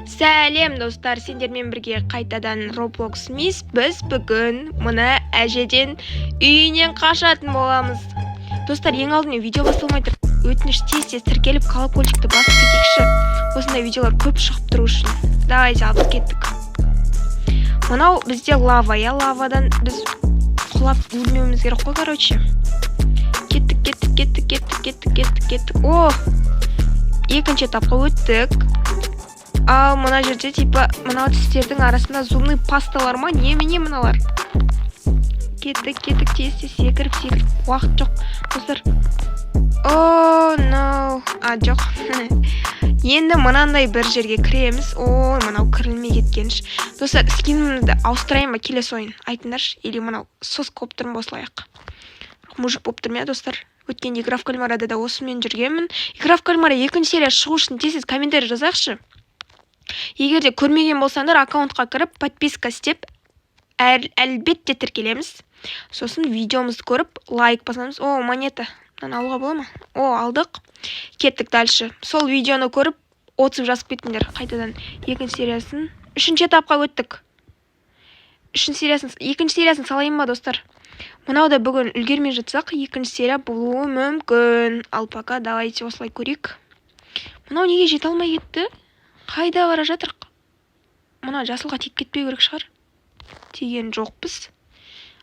Сәлем достар, сендермен бірге қайтадан Roblox Miss. Біз бүгін мұна әжеден үйінен қашатын боламыз. Достар, ең алдымен видео басталмай тұр. Өтініш тез тіркеліп колокольчикті басып кетейікші. Осындай видеолар көп шығып тұру үшін. Давайте алып кеттік. Мынау бізде лава, лавадан біз құлап өлмеуіміз керек қой, короче. Кеттік. О, екінші этапқа өттік. Ал мына жерде типа мына тістердің арасында зубный пасталар ма? Немене мыналар? Кеттік, тез секіріп. Уақыт жоқ. Достар. О, no. Жоқ. Енді мынандай бір жерге кіреміз. Ой, мынау кірілмей кеткенш. Достар, скинімді ауыстырайын ба келесі ойын? Айтыңдаршы, или мынау сос болып тұрмын осылайық. Мужик болып тұрмын, достар. Өткенде Игра в кальмарада да осымен жүргенмін. Игра в кальмара екінші серия шығу үшін тез комментарий жазайықшы. Егер де көрмеген болсаңдар, аккаунтқа кіріп, подписка істеп, әлбетте тіркелеміз. Сосын видеомызды көріп, лайк басамыз. О, монета. Мынаны алуға бола ма? О, алдық. Кеттік дальше. Сол видеоны көріп, отзыв жазып кетіңдер. Қайтадан екінші сериясын. Үшінші этапқа өттік. Екінші сериясын салайын ба, достар? Мынау да бүгін үлгермей жатсақ, екінші серия болуы мүмкін. Ал пока давайте осылай көрейік. Мынау неге жете алмай кетті? Қайда бара жатырық? Мына жасылға тиіп кетпей керек шығар. Тиген жоқпыз.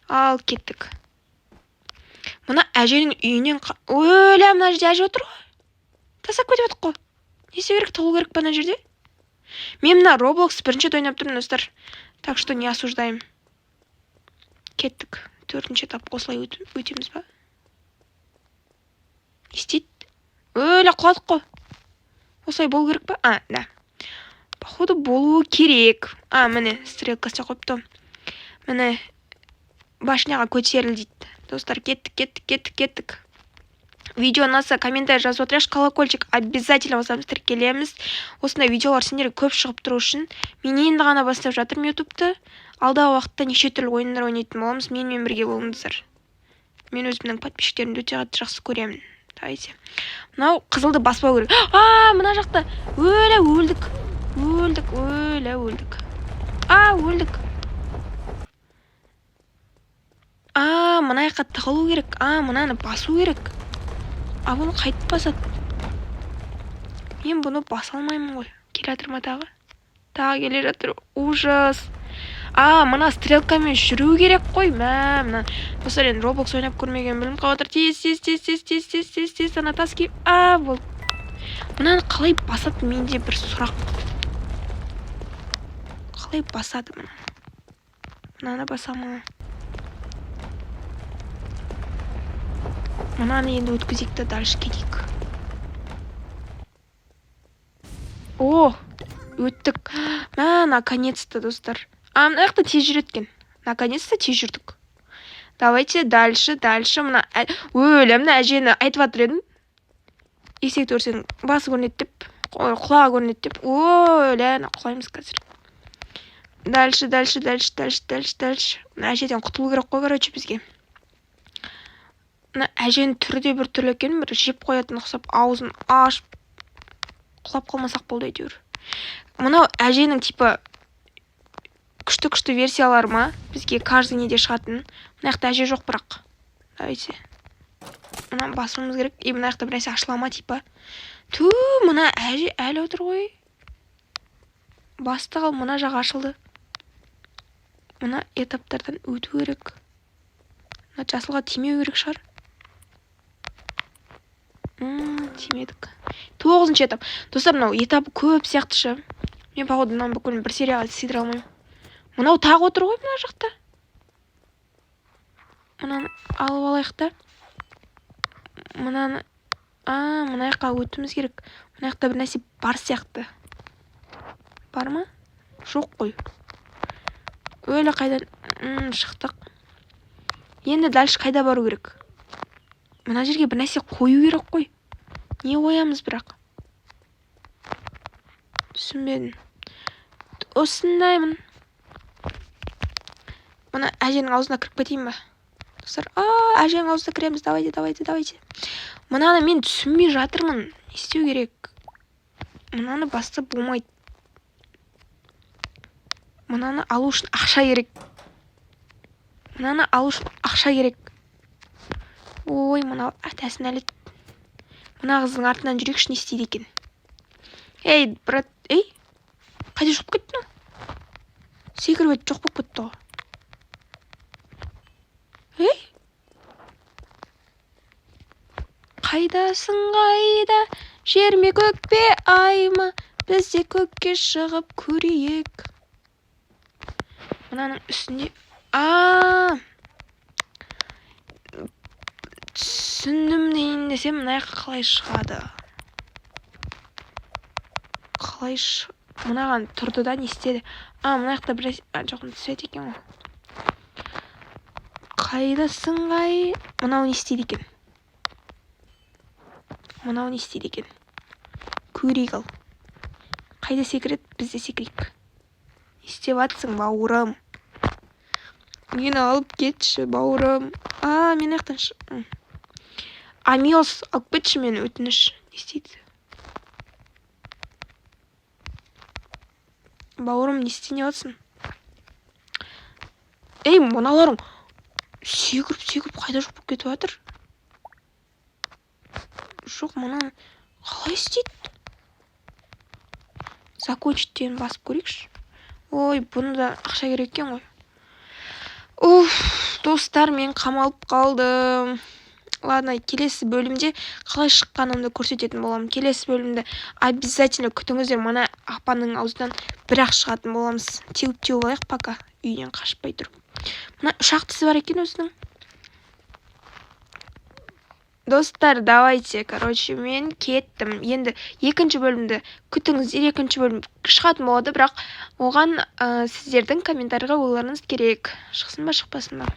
Ал кеттік. Мына әженің үйінен... Өлі, мына жерде әже отыр ғой. Тасап кетіп отық қой. Не істеу керек, тығу керек па мына жерде? Мен мына Roblox бірінші ойнап тұрмын, достар. Так что не осуждаем. Кеттік. Төртінші этап осылай өтеміз ба? Не істейді? Өлі, құладық қой. Осылай болу керек па? Да. Походу болуы керек. Міне, стрелкасы қойыпты. Міне, башняға көтеріл дейді. Достар, кеттік. Видео ұнаса, комментарий жазып отырайықшы, колокольчик обязательно басамыз, тіркелеміз. Осындай видеолар сендерге көп шығып тұру үшін. Мен енді ғана бастап жатырмын ютубты. Алдағы уақытта неше түрлі ойындар ойнайтын боламыз. Менімен бірге болыңыздар. Мен өзімнің подписчиктерімді өте жақсы көремін. Давайте. Мынау қызылды баспау керек. Мына жақта. Өлдік. Өлдік. Мына жаққа тығылу керек. Мынаны басу керек. Бұны қайтып басады. Мен бұны баса алмаймын ғой. Келе жатыр ма тағы? Тағы келе жатыр. Ужас. Мына стрелкамен жүру керек қой. Мына. Достар, енді Roblox ойнап көрмеген білім қалатыр. Тез. Ана тас кейіп. Бұл. Мынаны қалай басады? Менде бір сұрақ. Қалай басады мына? Мынаны басама. Мынаны енді өткізекті дальше кетейік. Өттік. Наконец-то, достар. Мына жақта тез жүреткен. Наконец-то тез жүрдік. Давайте дальше. Мына мына әжені айтып жатыр едім. Есек көрсең, басы көрінеді деп, құлағы көрінеді деп. Құлаймыз қазір. Дальше. Әжеден құтылу керек қой, короче, бізге. Әженің түрі де бір түрлі екен, бір жеп қоятын ұқсап, аузын ашып, құлап қалмасақ болды әйтеуір. Мынау әженің типа күшті версиялар ма? Бізге каждый неде шығатын. Мына жақта әже жоқ бірақ. Давайте. Мына басуымыз керек. Мына жақта бір нәрсе ашылама типа. Мына әже әлі отыр ғой. Басты қал, мына жағы ашылды. Мына этаптардан өту керек. Мына жасылға тимеу керек шығар. Тимедік. 9-шы этап. Достар, мынау этапы көп сияқты шы. Мен походу мынаны бүкіл бір серияға сыйдыра алмаймын. Мынау тағы отыр ғой мына жақта. Мынаны алып алайық та. Мына жаққа өтуіміз керек. Мына жақта бір нәрсе бар сияқты. Бар ма? Жоқ қой. Өлі қайдан шықтық. Енді дальше қайда бару керек? Мына жерге бір нәрсе қою керек қой. Не қоямыз бірақ? Түсінбедім. Осындаймын. Мына әженің аузына кіріп кетейін ба? Достар, әженің аузына кіреміз. Давайте. Мынаны мен түсінбей жатырмын. Не істеу керек? Мынаны басты болмайды. Мынаны алу үшін ақша керек. Ой, мына атасын әлет. Мына қыздың артынан жүрекші не істейді екен? Ей, брат, қайда шығып кеттің? Секіріп өтіп жоқ болып кетті ғой. Қайдасың, қайда? Жер ме, көк пе, ай ма? Біз де көкке шығып көрейік. Мынаның үстінде... Түсіндім дейін десем, мына жаққа қалай шығады? Мынаған тұрды да не істеді? Мына жақта бір жоқын түседі екен ғой. Қайдасың, қай? Мынау не істейді екен? Көрейік ал. Қайда секірет? Біз де секірейік. Не істеп атсың, бауырым? Мені алып кетші, бауырым. Мен ақтан Амиос, алып кетші мені, өтініш. Не істейді? Бауырым, не істейне атсың? Мыналарың секіріп қайда жоқ болып кетіп жатыр? Жоқ, мына қалай істейді? Закончиттен басып көрейікші. Ой, бұны да ақша керек екен ғой. Достар, мен қамалып қалдым. Ладно, келесі бөлімде қалай шыққанымды көрсететін боламын. Келесі бөлімді обязательно күтіңіздер. Мына апаның аузынан бір-ақ шығатын боламыз. Теуіп алайық пока, үйден қашпай тұрып. Мына ұшақтысы бар екен өзінің. Достар, давайте, мен кеттім. Енді екінші бөлімді күтіңіздер. Екінші бөлім шығатын болады, бірақ оған сіздердің комментарийға ойларыңыз керек. Шықсын ба, шықпасын ба?